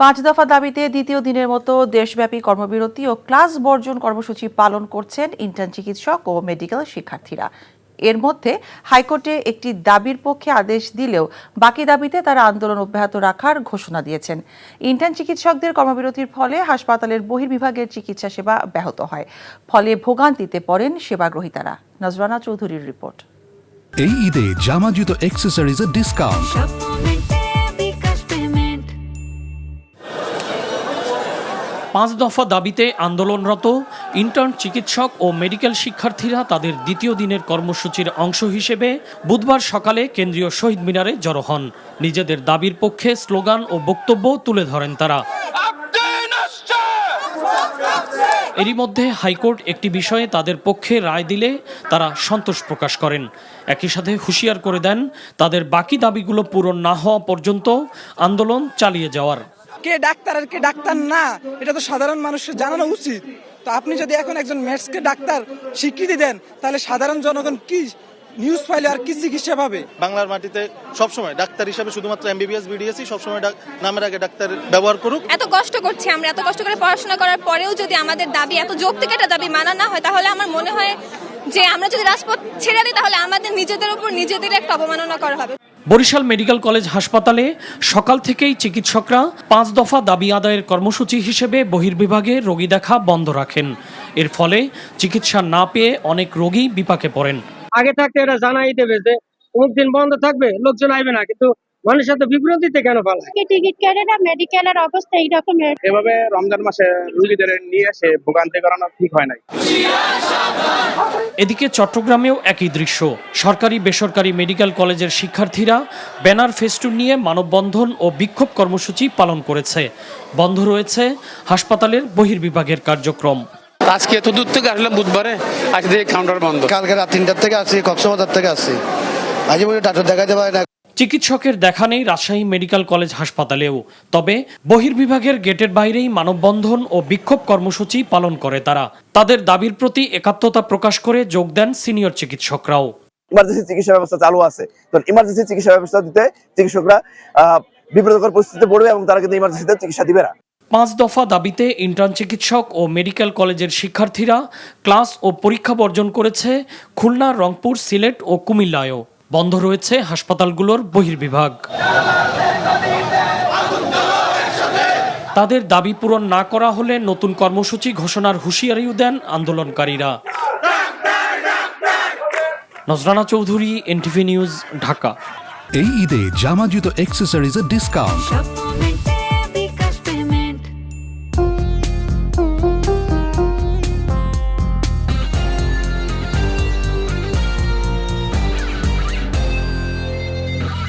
5 দফা দাবিতে দ্বিতীয় দিনের মতো দেশব্যাপী কর্মবিরতি ও ক্লাস বর্জন কর্মসূচি পালন করছেন ইন্টার্ন চিকিৎসক ও মেডিকেল শিক্ষার্থীরা। এর মধ্যে হাইকোর্টে একটি দাবির পক্ষে আদেশ দিলেও বাকি দাবিতে তারা আন্দোলন অব্যাহত রাখার ঘোষণা দিয়েছেন। ইন্টার্ন চিকিৎসকদের কর্মবিরতির ফলে হাসপাতালের বহির্বিভাগের চিকিৎসা সেবা ব্যাহত হয়, ফলে ভোগান্তিতে পড়েন সেবাগ্রহীতারা। নজরানা চৌধুরীর রিপোর্ট। এই ঈদে জামা জুতো অ্যাক্সেসরিজের ডিসকাউন্ট। 5 দফা দাবিতে আন্দোলনরত ইন্টার্ন চিকিৎসক ও মেডিকেল শিক্ষার্থীরা তাদের দ্বিতীয় দিনের কর্মসূচির অংশ হিসেবে বুধবার সকালে কেন্দ্রীয় শহীদ মিনারে জড়ো হন। নিজেদের দাবির পক্ষে স্লোগান ও বক্তব্য তুলে ধরেন তারা। এরই মধ্যে হাইকোর্ট একটি বিষয়ে তাদের পক্ষে রায় দিলে তারা সন্তোষ প্রকাশ করেন। একই সাথে হুঁশিয়ার করে দেন তাদের বাকি দাবিগুলো পূরণ না হওয়া পর্যন্ত আন্দোলন চালিয়ে যাওয়ার। কে ডাক্তার আর কে ডাক্তার না, এটা তো সাধারণ মানুষের জানানো উচিত। তো আপনি যদি এখন একজন ম্যাথসকে ডাক্তার স্বীকৃতি দেন, তাহলে সাধারণ জনগণ কি নিউজ পাইলে আর কি চিকিৎসা পাবে? বাংলার মাটিতে সবসময় ডাক্তার হিসাবে শুধুমাত্র এমবিবিএস বিডিএসই সবসময় নামের আগে ডাক্তার ব্যবহার করুক। এত কষ্ট করছি আমরা, এত কষ্ট করে পড়াশোনা করার পরেও যদি আমাদের দাবি, এত যৌক্তিক একটা দাবি মানা না হয়, তাহলে আমার মনে হয় যে আমরা যদি রাজপথ ছেড়ে দিই, তাহলে আমাদের নিজেদের উপর নিজেদের একটা অবমাননা করা হবে। বরিশাল মেডিকেল কলেজ হাসপাতালে সকাল থেকেই চিকিৎসকরা 5 দফা দাবি আদায়ের কর্মসূচি হিসেবে বহির্বিভাগে রোগী দেখা বন্ধ রাখেন। এর ফলে চিকিৎসা না পেয়ে অনেক রোগী বিপাকে পড়েন। আগে থাকতে এটা জানাই দেবে যে অমুক দিন বন্ধ থাকবে, লোকজন আসবে না, কিন্তু মানুষের তো বিভ্রান্তিতে কেন ফেলায়? টিকিট কেটে না, মেডিকেলের অবস্থা এইরকম। এভাবে রমজান মাসে রোগীদের নিয়ে এসে ভোগান্তি করানো ঠিক হয় নাই। এদিকে চট্টগ্রামেও একই দৃশ্য। সরকারি বেসরকারি মেডিকেল কলেজের শিক্ষার্থীরা ব্যানার ফেস্টুন নিয়ে মানববন্ধন ও বিক্ষোভ কর্মসূচি পালন করেছে। বন্ধ রয়েছে হাসপাতালের বহির্বিভাগের কার্যক্রম। আজকে এত দূর থেকে আসলাম বুধবারে, আজ থেকে কাউন্টার বন্ধ। কালকে রাত 3টার থেকে আসছি, কক্সবাজার থেকে আসছি, আজকে ডাক্তার দেখাতে পারে না। চিকিৎসকের দেখা নেই রাজশাহী মেডিকেল কলেজ হাসপাতালেও। তবে বহির্বিভাগের গেটের বাইরেই মানববন্ধন ও বিক্ষোভ কর্মসূচি পালন করে তারা। তাদের দাবির প্রতি একাত্মতা প্রকাশ করে যোগ দেন সিনিয়র চিকিৎসকরাও। ইমার্জেন্সি চিকিৎসা ব্যবস্থা চালু আছে, তো ইমার্জেন্সি চিকিৎসা ব্যবস্থা দিতে চিকিৎসকরা বিব্রতকর পরিস্থিতিতে পড়বে এবং তারা কিন্তু ইমার্জেন্সিতে চিকিৎসা দিবে না। 5 দফা দাবিতে ইন্টার্ন চিকিৎসক ও মেডিকেল কলেজের শিক্ষার্থীরা ক্লাস ও পরীক্ষা বর্জন করেছে খুলনা, রংপুর, সিলেট ও কুমিল্লায়ও। বন্ধ রয়েছে হাসপাতালগুলোর বহির্বিভাগ। তাদের দাবি পূরণ না করা হলে নতুন কর্মসূচি ঘোষণার হুঁশিয়ারিও দেন আন্দোলনকারীরা। নজরানা চৌধুরী, এনটিভি নিউজ, ঢাকা। এই ঈদে জামা জুতো অ্যাক্সেসরিজের ডিসকাউন্ট।